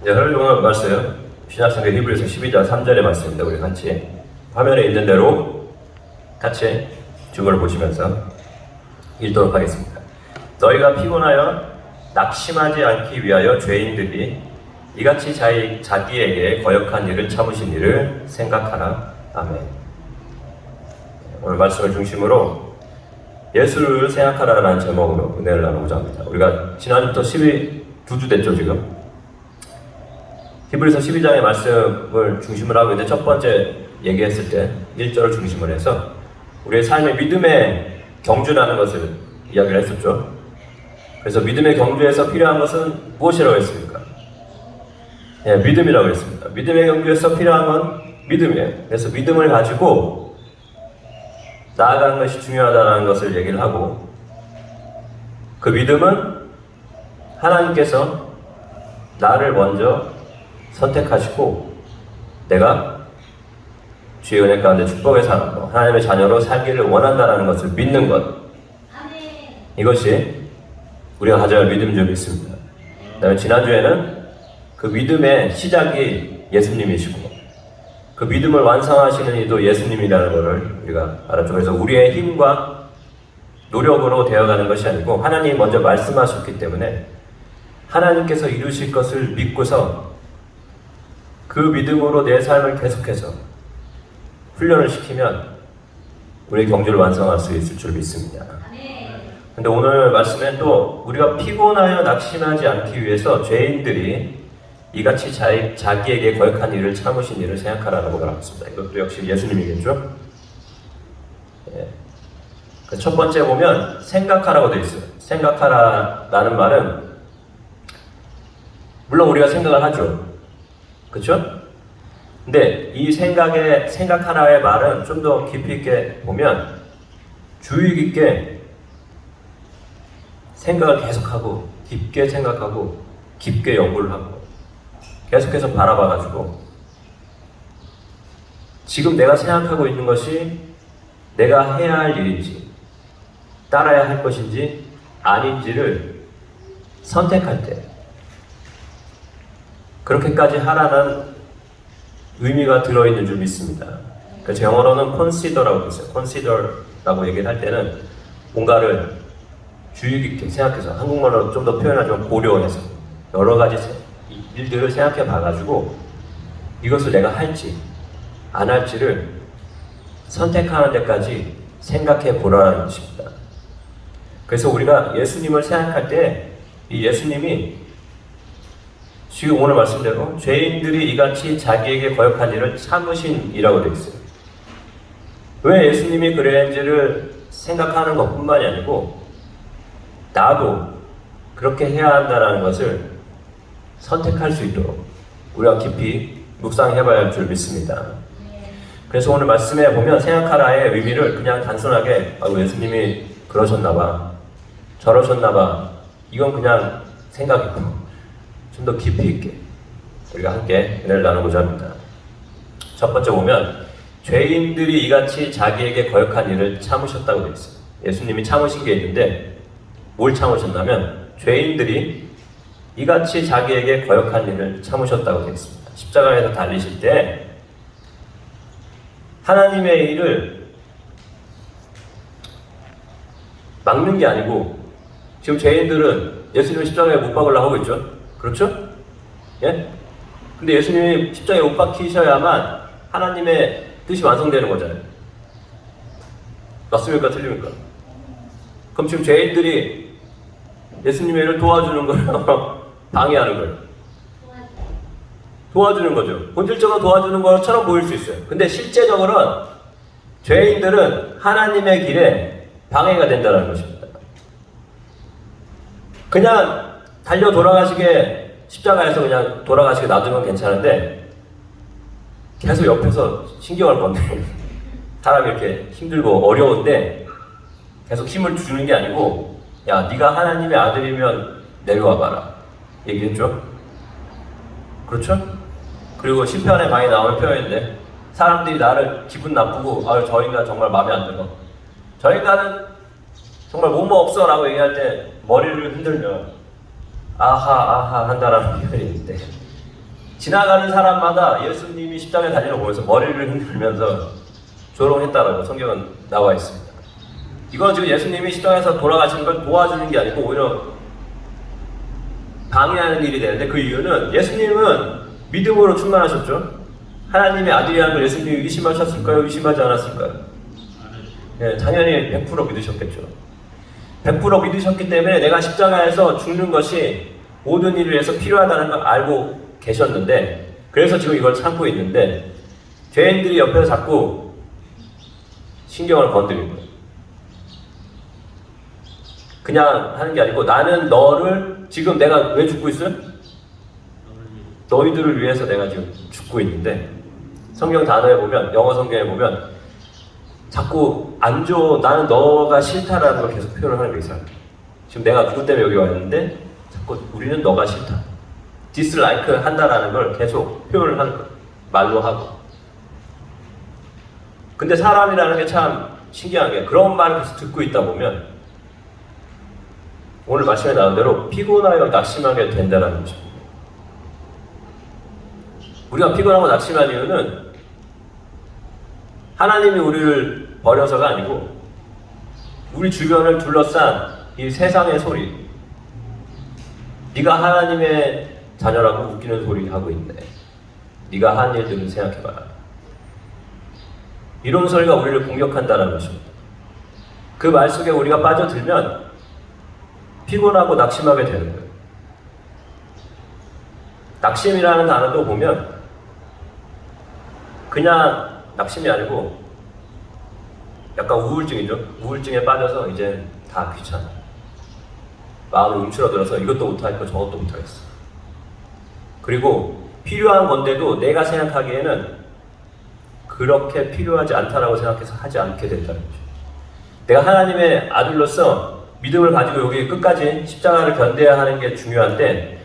네, 오늘 말씀 신약성경 히브리서 12장 3절의 말씀입니다. 우리 같이 화면에 있는 대로 같이 주거를 보시면서 읽도록 하겠습니다. 너희가 피곤하여 낙심하지 않기 위하여 죄인들이 이같이 자기에게 거역한 일을 참으신 일을 생각하라. 아멘. 오늘 말씀을 중심으로 예수를 생각하라라는 제목으로 은혜를 나누고자 합니다. 우리가 지난주부터 12주 됐죠 지금. 히브리서 12장의 말씀을 중심으로 하고 있는데 첫 번째 얘기했을 때 1절을 중심으로 해서 우리의 삶의 믿음의 경주라는 것을 이야기를 했었죠. 그래서 믿음의 경주에서 필요한 것은 무엇이라고 했습니까? 예, 믿음이라고 했습니다. 믿음의 경주에서 필요한 건 믿음이에요. 그래서 믿음을 가지고 나아가는 것이 중요하다는 것을 얘기를 하고, 그 믿음은 하나님께서 나를 먼저 선택하시고 내가 주의 은혜 가운데 축복의 사람으로 하나님의 자녀로 살기를 원한다는 것을 믿는 것, 이것이 우리가 가져야 할 믿음 줄 믿습니다. 그 다음에 지난주에는 그 믿음의 시작이 예수님이시고 그 믿음을 완성하시는 이도 예수님이라는 것을 우리가 알았죠. 그래서 우리의 힘과 노력으로 되어가는 것이 아니고 하나님이 먼저 말씀하셨기 때문에 하나님께서 이루실 것을 믿고서 그 믿음으로 내 삶을 계속해서 훈련을 시키면 우리의 경주를 완성할 수 있을 줄 믿습니다. 근데 오늘 말씀에 또 우리가 피곤하여 낙심하지 않기 위해서 죄인들이 이같이 자기에게 거역한 일을 참으신 일을 생각하라고 말했습니다. 이것도 역시 예수님이겠죠? 예. 첫 번째 보면 생각하라고 되어 있어요. 생각하라라는 말은 물론 우리가 생각을 하죠. 그렇죠? 근데 이 생각하라의 말은 좀 더 깊이 있게 보면 주의 깊게 생각을 계속하고 깊게 생각하고 깊게 연구를 하고 계속해서 바라봐가지고 지금 내가 생각하고 있는 것이 내가 해야 할 일인지 따라야 할 것인지 아닌지를 선택할 때 그렇게까지 하라는 의미가 들어있는 줄 믿습니다. 그래서 영어로는 consider라고 있어요. consider라고 얘기를 할 때는 뭔가를 주의 깊게 생각해서, 한국말로 좀 더 표현하자면 고려해서 여러 가지 일들을 생각해 봐가지고 이것을 내가 할지 안 할지를 선택하는 데까지 생각해 보라는 것입니다. 그래서 우리가 예수님을 생각할 때 이 예수님이 지금 오늘 말씀대로 죄인들이 이같이 자기에게 거역한 일을 참으신 이라고 되어 있어요. 왜 예수님이 그랬는지를 생각하는 것뿐만이 아니고 나도 그렇게 해야 한다는 것을 선택할 수 있도록 우리가 깊이 묵상해봐야 할 줄 믿습니다. 그래서 오늘 말씀에 보면 생각하라의 의미를 그냥 단순하게 예수님이 그러셨나봐, 저러셨나봐, 이건 그냥 생각이고 좀 더 깊이 있게 우리가 함께 은혜를 나누고자 합니다. 첫 번째 보면 죄인들이 이같이 자기에게 거역한 일을 참으셨다고 되어 있어요. 예수님이 참으신 게 있는데 뭘 참으셨냐면 죄인들이 이같이 자기에게 거역한 일을 참으셨다고 되어 있습니다. 십자가에서 달리실 때 하나님의 일을 막는 게 아니고, 지금 죄인들은 예수님을 십자가에 못 박으려고 하고 있죠. 그렇죠? 예? 근데 예수님이 십자가에 못 박히셔야만 하나님의 뜻이 완성되는 거잖아요. 맞습니까? 틀립니까? 그럼 지금 죄인들이 예수님의 일을 도와주는 거예요? 방해하는 거예요? 도와주는 거죠. 본질적으로 도와주는 것처럼 보일 수 있어요. 근데 실제적으로는 죄인들은 하나님의 길에 방해가 된다는 것입니다. 그냥 달려 돌아가시게, 십자가에서 그냥 돌아가시게 놔두면 괜찮은데 계속 옆에서 신경을 건네. 사람이 이렇게 힘들고 어려운데 계속 힘을 주는 게 아니고, 야, 네가 하나님의 아들이면 내려와 봐라 얘기했죠. 그렇죠? 그리고 시편에 많이 나오는 표현인데 사람들이 나를 기분 나쁘고 저 인간 정말 마음에 안 들어, 저 인간은 정말 뭐뭐 없어 라고 얘기할 때 머리를 흔들면 아하 한다라는 표현이 있는데 지나가는 사람마다 예수님이 십자가에 달리는 거 보면서 머리를 흔들면서 조롱했다라고 성경은 나와 있습니다. 이건 지금 예수님이 십자가에서 돌아가시는 걸 도와주는 게 아니고 오히려 방해하는 일이 되는데, 그 이유는 예수님은 믿음으로 충만하셨죠. 하나님의 아들이라는 걸 예수님이 의심하셨을까요? 의심하지 않았을까요? 네, 당연히 100% 믿으셨겠죠. 100% 믿으셨기 때문에 내가 십자가에서 죽는 것이 모든 일을 위해서 필요하다는 걸 알고 계셨는데, 그래서 지금 이걸 참고 있는데, 죄인들이 옆에서 자꾸 신경을 건드리는 거예요. 그냥 하는 게 아니고, 나는 너를 지금 내가 왜 죽고 있어요? 너희들을 위해서 내가 지금 죽고 있는데, 성경 단어에 보면, 영어 성경에 보면 자꾸 안 좋아, 나는 너가 싫다라는 걸 계속 표현을 하는 게 있어요. 지금 내가 누구 때문에 여기 왔는데 자꾸 우리는 너가 싫다, 디스라이크 한다라는 걸 계속 표현을 하는 거예요. 말로 하고. 근데 사람이라는 게 참 신기한 게, 그런 말을 계속 듣고 있다 보면 오늘 말씀에 나온 대로 피곤하여 낙심하게 된다는 것입니다. 우리가 피곤하고 낙심한 이유는 하나님이 우리를 버려서가 아니고, 우리 주변을 둘러싼 이 세상의 소리, 네가 하나님의 자녀라고 웃기는 소리 하고 있네, 네가 한 일들을 생각해봐라, 이런 소리가 우리를 공격한다는 것입니다. 그 말 속에 우리가 빠져들면 피곤하고 낙심하게 되는 거예요. 낙심이라는 단어도 보면 그냥 낙심이 아니고 약간 우울증이죠. 우울증에 빠져서 이제 다 귀찮아, 마음을 움츠러들어서 이것도 못하겠고 저것도 못하겠어. 그리고 필요한 건데도 내가 생각하기에는 그렇게 필요하지 않다라고 생각해서 하지 않게 된다는 거죠. 내가 하나님의 아들로서 믿음을 가지고 여기 끝까지 십자가를 견뎌야 하는 게 중요한데,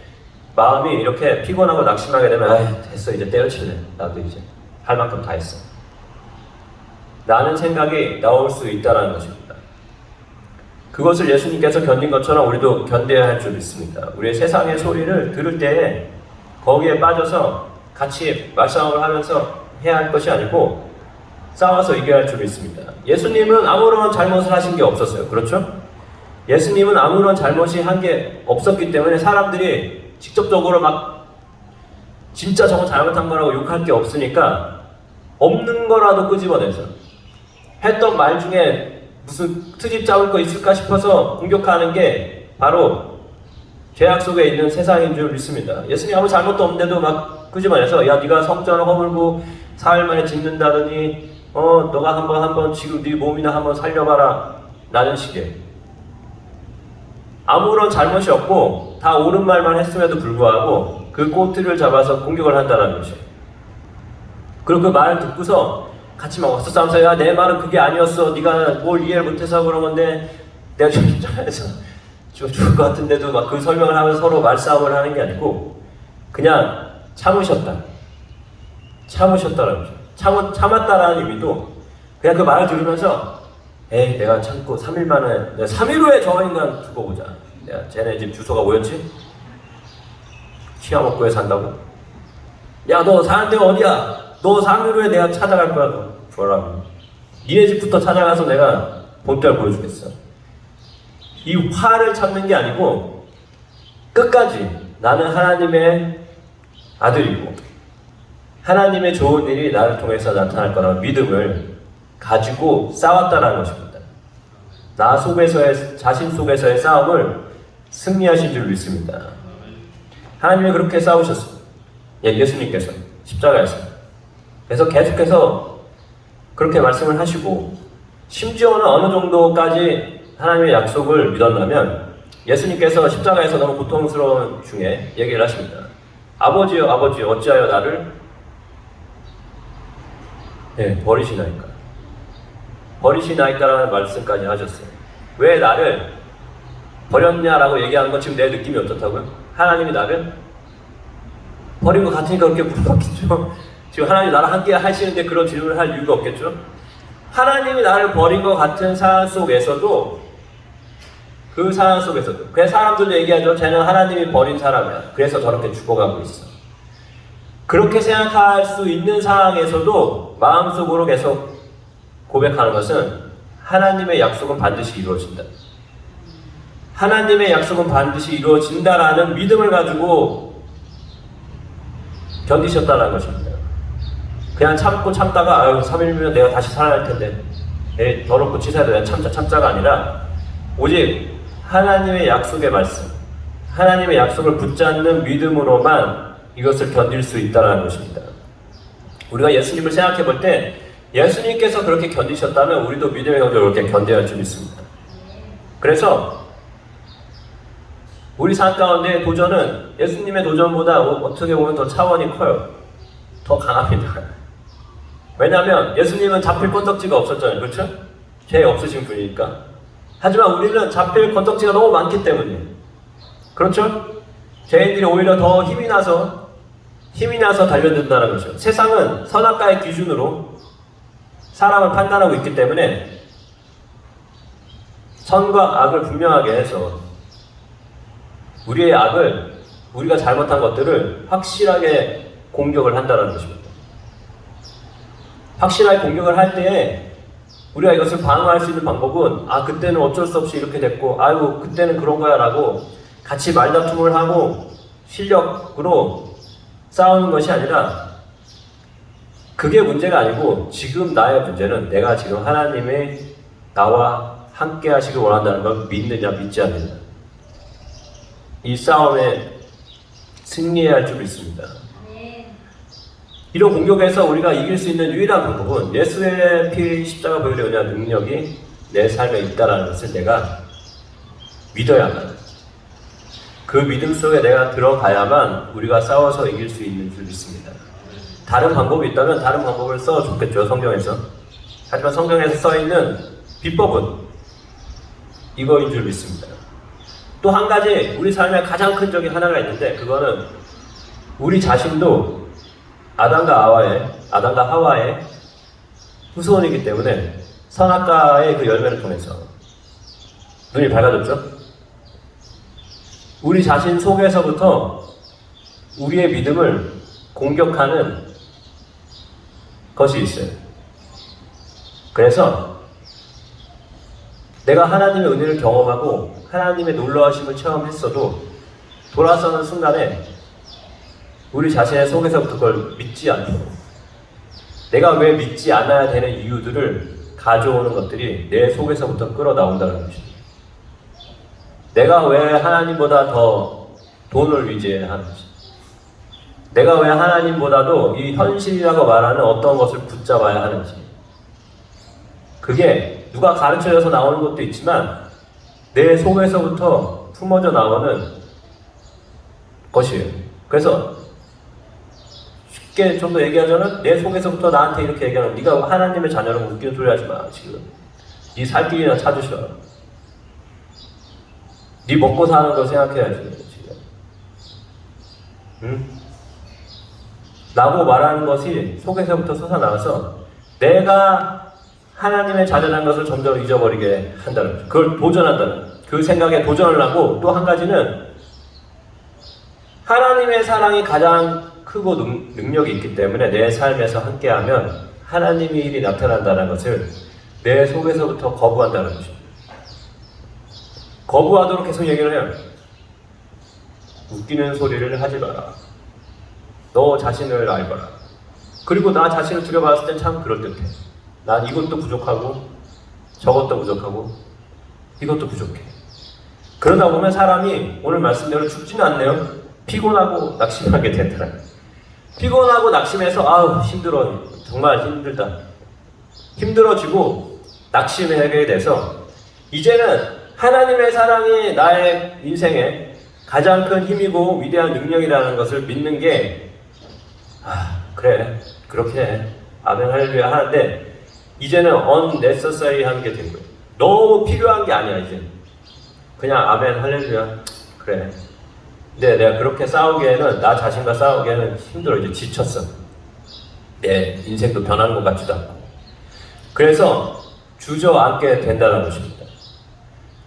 마음이 이렇게 피곤하고 낙심하게 되면 아이 됐어, 이제 때려칠래, 나도 이제 할 만큼 다 했어 라는 생각이 나올 수 있다는 것입니다. 그것을 예수님께서 견딘 것처럼 우리도 견뎌야 할 줄 믿습니다. 우리의 세상의 소리를 들을 때에 거기에 빠져서 같이 말싸움을 하면서 해야 할 것이 아니고 싸워서 이겨야 할 줄 믿습니다. 예수님은 아무런 잘못을 하신 게 없었어요. 그렇죠? 예수님은 아무런 잘못이 한 게 없었기 때문에 사람들이 직접적으로 막 진짜 저거 잘못한 거라고 욕할 게 없으니까 없는 거라도 끄집어내서 했던 말 중에 무슨 트집 잡을 거 있을까 싶어서 공격하는 게 바로 죄악 속에 있는 세상인 줄 믿습니다. 예수님 아무 잘못도 없는데도 막 끄집어내서, 야 네가 성전을 허물고 사흘 만에 짓는다더니 너가 한번 지금 네 몸이나 한번 살려봐라 라는 식의, 아무런 잘못이 없고 다 옳은 말만 했음에도 불구하고 그 꼬투리를 잡아서 공격을 한다는 것이에요. 그리고 그 말을 듣고서 같이 막 와서 싸우면서, 야 내 말은 그게 아니었어, 네가 뭘 이해를 못해서 그런 건데 내가 좀 입장에서 죽을 것 같은데도 막 그 설명을 하면서 서로 말싸움을 하는 게 아니고 그냥 참으셨다라는 거죠. 참았다라는 의미도 그냥 그 말을 들으면서 에이 내가 참고 3일 만에, 내가 3일 후에 저 인간 두고 보자, 내가 쟤네 집 주소가 뭐였지? 치아먹고에 산다고? 야 너 사는 데가 어디야? 너 3일 후에 내가 찾아갈 거야. 너 뭐라고? 니네 집부터 찾아가서 내가 본때를 보여주겠어. 이 화를 참는 게 아니고 끝까지 나는 하나님의 아들이고 하나님의 좋은 일이 나를 통해서 나타날 거라는 믿음을 가지고 싸웠다는 것입니다. 나 속에서의, 자신 속에서의 싸움을 승리하신 줄 믿습니다. 하나님이 그렇게 싸우셨습니다. 예수님께서 십자가에서. 그래서 계속해서 그렇게 말씀을 하시고, 심지어는 어느 정도까지 하나님의 약속을 믿었냐면 예수님께서 십자가에서 너무 고통스러운 중에 얘기를 하십니다. 아버지여 아버지여 어찌하여 나를 버리시나이까. 버리시나이까라는 말씀까지 하셨어요. 왜 나를 버렸냐라고 얘기하는 건 지금 내 느낌이 어떻다고요? 하나님이 나를 버린 것 같으니까 그렇게 물어봤겠죠. 지금 하나님 나랑 함께 하시는데 그런 질문을 할 이유가 없겠죠. 하나님이 나를 버린 것 같은 상황 속에서도, 그 상황 속에서도, 그래서 사람들도 얘기하죠. 쟤는 하나님이 버린 사람이야. 그래서 저렇게 죽어가고 있어. 그렇게 생각할 수 있는 상황에서도 마음속으로 계속 고백하는 것은 하나님의 약속은 반드시 이루어진다. 하나님의 약속은 반드시 이루어진다라는 믿음을 가지고 견디셨다는 것입니다. 그냥 참고 참다가 아유 3일이면 내가 다시 살아날 텐데 에 더럽고 치사해도 내가 참자가 아니라 오직 하나님의 약속의 말씀, 하나님의 약속을 붙잡는 믿음으로만 이것을 견딜 수 있다는 것입니다. 우리가 예수님을 생각해 볼 때 예수님께서 그렇게 견디셨다면 우리도 믿음의 경주를 그렇게 견뎌야 할 줄 믿습니다. 그래서 우리 삶 가운데 도전은 예수님의 도전보다 어떻게 보면 더 차원이 커요. 더 강합니다. 왜냐하면 예수님은 잡힐 건덕지가 없었잖아요. 그렇죠? 죄 없으신 분이니까. 하지만 우리는 잡힐 건덕지가 너무 많기 때문에 그렇죠? 죄인들이 오히려 더 힘이 나서 달려든다는 것이죠. 세상은 선악과의 기준으로 사람을 판단하고 있기 때문에 선과 악을 분명하게 해서 우리의 악을, 우리가 잘못한 것들을 확실하게 공격을 한다는 것입니다. 확실하게 공격을 할 때에 우리가 이것을 방어할 수 있는 방법은 그때는 어쩔 수 없이 이렇게 됐고 아이고 그때는 그런 거야 라고 같이 말다툼을 하고 실력으로 싸우는 것이 아니라 그게 문제가 아니고 지금 나의 문제는 내가 지금 하나님의 나와 함께 하시길 원한다는 걸 믿느냐 믿지 않느냐, 이 싸움에 승리해야 할 줄 믿습니다. 이런 공격에서 우리가 이길 수 있는 유일한 방법은 예수의 피 십자가 보혈의 은혜와 능력이 내 삶에 있다는 것을 내가 믿어야만, 그 믿음 속에 내가 들어가야만 우리가 싸워서 이길 수 있는 줄 믿습니다. 다른 방법이 있다면 다른 방법을 써줬겠죠, 성경에서. 하지만 성경에서 써있는 비법은 이거인 줄 믿습니다. 또 한 가지 우리 삶의 가장 큰 적이 하나가 있는데 그거는 우리 자신도 아담과 하와의 후손이기 때문에 선악과의 그 열매를 통해서 눈이 밝아졌죠? 우리 자신 속에서부터 우리의 믿음을 공격하는 것이 있어요. 그래서 내가 하나님의 은혜를 경험하고 하나님의 놀라우심을 체험했어도 돌아서는 순간에 우리 자신의 속에서부터 그걸 믿지 않도록, 내가 왜 믿지 않아야 되는 이유들을 가져오는 것들이 내 속에서부터 끌어나온다는 것입니다. 내가 왜 하나님보다 더 돈을 위지해야 하는지, 내가 왜 하나님보다도 이 현실이라고 말하는 어떤 것을 붙잡아야 하는지, 그게 누가 가르쳐줘서 나오는 것도 있지만 내 속에서부터 품어져 나오는 것이에요. 그래서 쉽게 좀 더 얘기하자면 내 속에서부터 나한테 이렇게 얘기하는, 네가 하나님의 자녀라고 웃기는 소리 하지 마. 지금 네 살 길이나 찾으셔. 네 먹고 사는 거 생각해야지 지금. 응? 라고 말하는 것이 속에서부터 솟아나와서 내가 하나님의 자녀라는 것을 점점 잊어버리게 한다는 거죠. 그걸 도전한다는, 그 생각에 도전을 하고, 또 한 가지는 하나님의 사랑이 가장 크고 능력이 있기 때문에 내 삶에서 함께하면 하나님의 일이 나타난다는 것을 내 속에서부터 거부한다는 것입니다. 거부하도록 계속 얘기를 해요. 웃기는 소리를 하지 마라. 너 자신을 알거라. 그리고 나 자신을 들여봤을 땐 참 그럴듯해. 난 이것도 부족하고 저것도 부족하고 이것도 부족해. 그러다 보면 사람이 오늘 말씀대로 죽지는 않네요. 피곤하고 낙심하게 된다. 피곤하고 낙심해서 아우 힘들어, 정말 힘들다, 힘들어지고 낙심하게 돼서 이제는 하나님의 사랑이 나의 인생에 가장 큰 힘이고 위대한 능력이라는 것을 믿는 게 그래 그렇게 해, 아멘 할렐루야 하는데 이제는 unnecessary 하는 게 된 거예요. 너무 필요한 게 아니야. 이제 그냥 아멘 할렐루야 그래. 근데 내가 그렇게 싸우기에는, 나 자신과 싸우기에는 힘들어. 이제 지쳤어. 내 인생도 변하는 것 같지도 않고. 그래서 주저앉게 된다는 것입니다.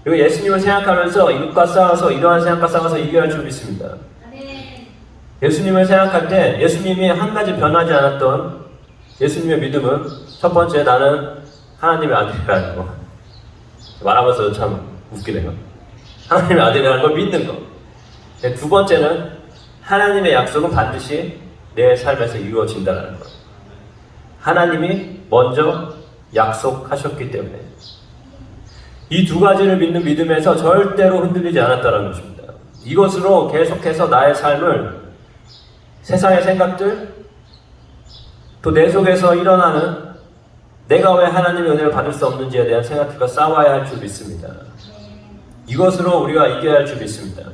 그리고 예수님을 생각하면서 이것과 싸워서, 이러한 생각과 싸워서 이겨야 할 줄 믿습니다. 예수님을 생각할 때 예수님이 한 가지 변하지 않았던 예수님의 믿음은 첫 번째, 나는 하나님의 아들이라는 거. 말하면서 참 웃기네요. 하나님의 아들이라는 걸 믿는 거. 두 번째는 하나님의 약속은 반드시 내 삶에서 이루어진다는 거. 하나님이 먼저 약속하셨기 때문에 이 두 가지를 믿는 믿음에서 절대로 흔들리지 않았다는 것입니다. 이것으로 계속해서 나의 삶을 세상의 생각들, 또 내 속에서 일어나는 내가 왜 하나님의 은혜를 받을 수 없는지에 대한 생각들과 싸워야 할 줄 믿습니다. 이것으로 우리가 이겨야 할 줄 믿습니다.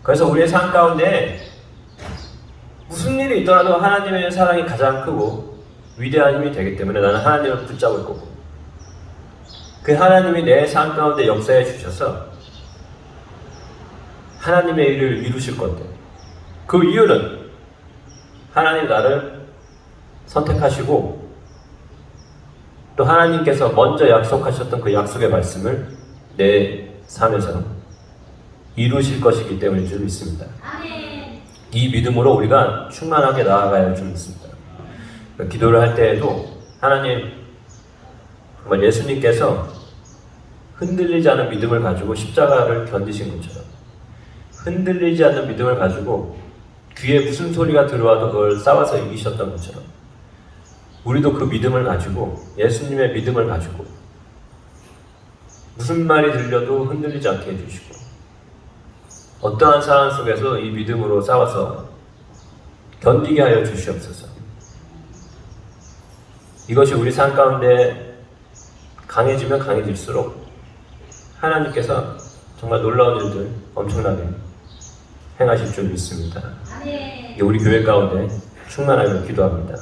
그래서 우리의 삶 가운데 무슨 일이 있더라도 하나님의 사랑이 가장 크고 위대한 힘이 되기 때문에 나는 하나님을 붙잡을 거고, 그 하나님이 내 삶 가운데 역사해 주셔서 하나님의 일을 이루실 건데, 그 이유는 하나님 나를 선택하시고 또 하나님께서 먼저 약속하셨던 그 약속의 말씀을 내 삶에서 이루실 것이기 때문인 줄 믿습니다. 이 믿음으로 우리가 충만하게 나아가야 할 줄 믿습니다. 기도를 할 때에도 하나님, 정말 예수님께서 흔들리지 않은 믿음을 가지고 십자가를 견디신 것처럼, 흔들리지 않는 믿음을 가지고 귀에 무슨 소리가 들어와도 그걸 싸워서 이기셨던 것처럼 우리도 그 믿음을 가지고, 예수님의 믿음을 가지고 무슨 말이 들려도 흔들리지 않게 해주시고 어떠한 상황 속에서 이 믿음으로 싸워서 견디게 하여 주시옵소서. 이것이 우리 삶 가운데 강해지면 강해질수록 하나님께서 정말 놀라운 일들 엄청나게 행하실 줄 믿습니다. 우리 교회 가운데 충만하게 기도합니다.